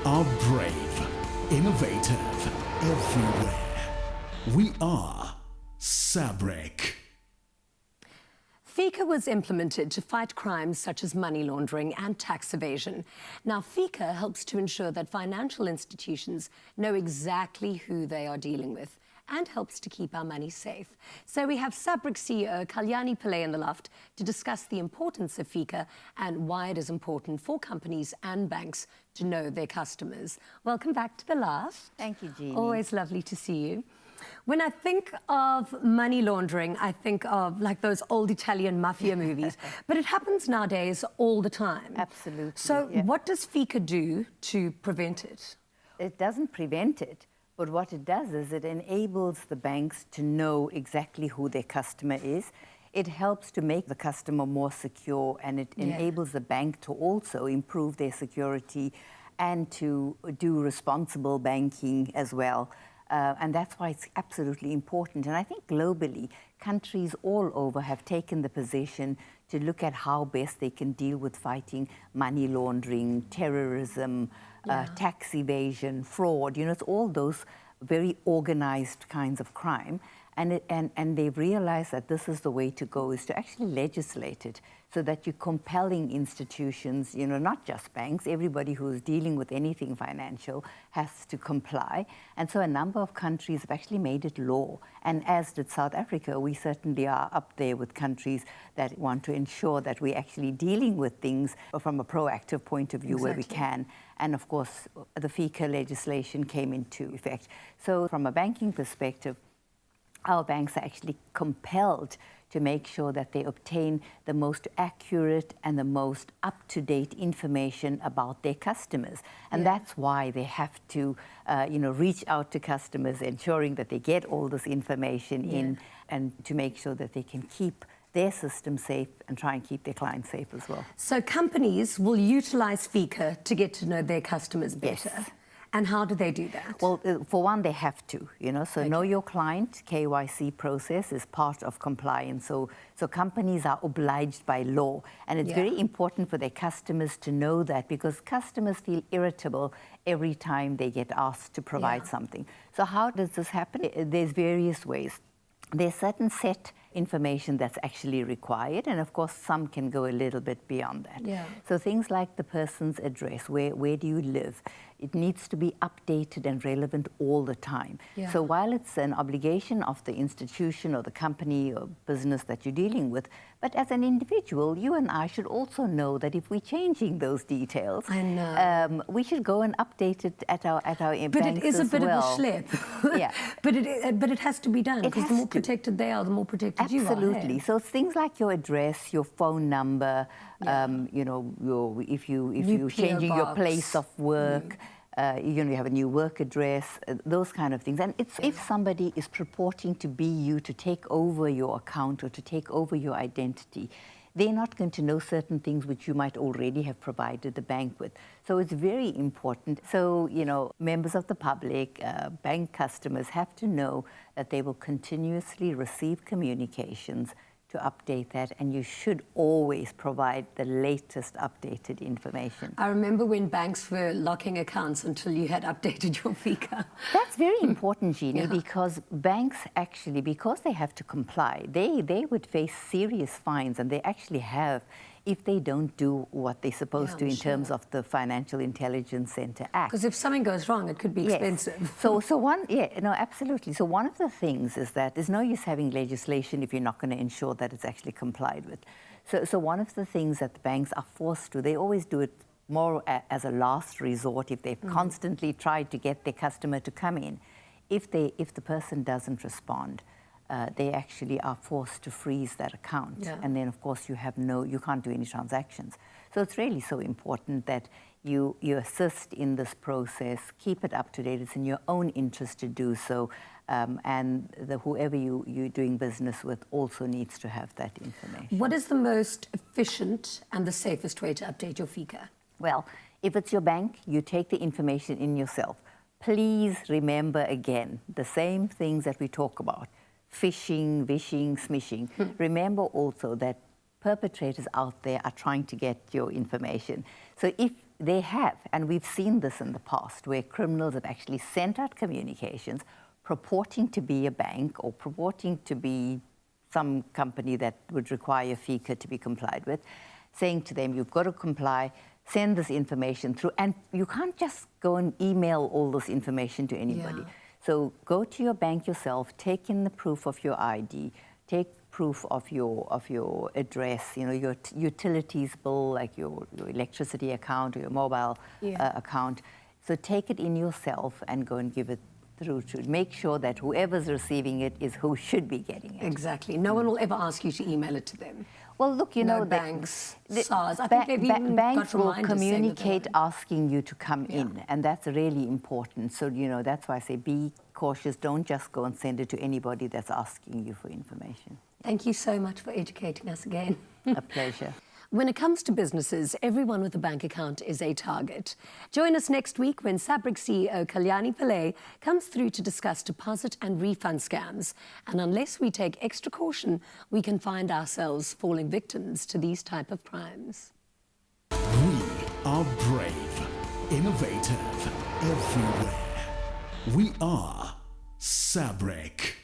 are brave, innovative, everywhere. We are SABRIC. FICA was implemented to fight crimes such as money laundering and tax evasion. Now, FICA helps to ensure that financial institutions know exactly who they are dealing with and helps to keep our money safe. So we have SABRIC CEO Kalyani Pillay in the loft to discuss the importance of FICA and why it is important for companies and banks to know their customers. Welcome back to the loft. Thank you, Jeannie. Always lovely to see you. When I think of money laundering, I think of like those old Italian mafia movies, but it happens nowadays all the time. Absolutely. So what does FICA do to prevent it? It doesn't prevent it, but what it does is it enables the banks to know exactly who their customer is. It helps to make the customer more secure, and it enables the bank to also improve their security and to do responsible banking as well. And that's why it's absolutely important. And I think globally, countries all over have taken the position to look at how best they can deal with fighting money laundering, terrorism, tax evasion, fraud. You know, it's all those very organized kinds of crime. And they've realized that this is the way to go, is to actually legislate it so that you're compelling institutions, you know, not just banks, everybody who's dealing with anything financial has to comply. And so a number of countries have actually made it law. And as did South Africa, we certainly are up there with countries that want to ensure that we're actually dealing with things from a proactive point of view where we can. And of course, the FICA legislation came into effect. So from a banking perspective, our banks are actually compelled to make sure that they obtain the most accurate and the most up-to-date information about their customers. And that's why they have to, reach out to customers, ensuring that they get all this information in, and to make sure that they can keep their system safe and try and keep their clients safe as well. So companies will utilize FICA to get to know their customers better. Yes. And how do they do that? Well, for one, they have to, so know your client, KYC process is part of compliance. So companies are obliged by law. And it's very important for their customers to know that, because customers feel irritable every time they get asked to provide something. So how does this happen? There's various ways. There's certain set information that's actually required, and of course some can go a little bit beyond that. So things like the person's address, where do you live? It needs to be updated and relevant all the time. So while it's an obligation of the institution or the company or business that you're dealing with, but as an individual, you and I should also know that if we're changing those details, we should go and update it at our banks as well. But it is a bit of a schlep. But it has to be done, because the more protected they are, the more protected you are. Absolutely. So things like your address, your phone number, if you're changing your place of work, you have a new work address, those kind of things. And if somebody is purporting to be you, to take over your account or to take over your identity, they're not going to know certain things which you might already have provided the bank with. So it's very important. So, members of the public, bank customers have to know that they will continuously receive communications to update that, and you should always provide the latest updated information. I remember when banks were locking accounts until you had updated your FICA. That's very important, Jeannie, because banks actually, because they have to comply, they would face serious fines, and they actually have, if they don't do what they're supposed to in terms of the Financial Intelligence Center Act. Because if something goes wrong, it could be expensive. Absolutely. So one of the things is that there's no use having legislation if you're not going to ensure that it's actually complied with. So one of the things that the banks are forced to, they always do it more as a last resort if they've constantly tried to get their customer to come in. If the person doesn't respond, they actually are forced to freeze that account. And then, of course, you can't do any transactions. So it's really so important that you assist in this process, keep it up to date. It's in your own interest to do so. And whoever you're doing business with also needs to have that information. What is the most efficient and the safest way to update your FICA? Well, if it's your bank, you take the information in yourself. Please remember again the same things that we talk about. Phishing, vishing, smishing. Remember also that perpetrators out there are trying to get your information. So if they have, and we've seen this in the past, where criminals have actually sent out communications purporting to be a bank or purporting to be some company that would require FICA to be complied with, saying to them, you've got to comply, send this information through, and you can't just go and email all this information to anybody. Yeah. So go to your bank yourself, take in the proof of your ID, take proof of your address, you know, your utilities bill, like your electricity account or your mobile account. So take it in yourself and go and give it through to make sure that whoever's receiving it is who should be getting it. Exactly. No one will ever ask you to email it to them. Well, look, you No know, banks, SARS. I think they've even banks got will reminders saying that they communicate won't. asking you to come in, and that's really important. So, you know, that's why I say be cautious. Don't just go and send it to anybody that's asking you for information. Thank you so much for educating us again. A pleasure. When it comes to businesses, everyone with a bank account is a target. Join us next week when SABRIC CEO Kalyani Pillay comes through to discuss deposit and refund scams. And unless we take extra caution, we can find ourselves falling victims to these type of crimes. We are brave, innovative, everywhere. We are SABRIC.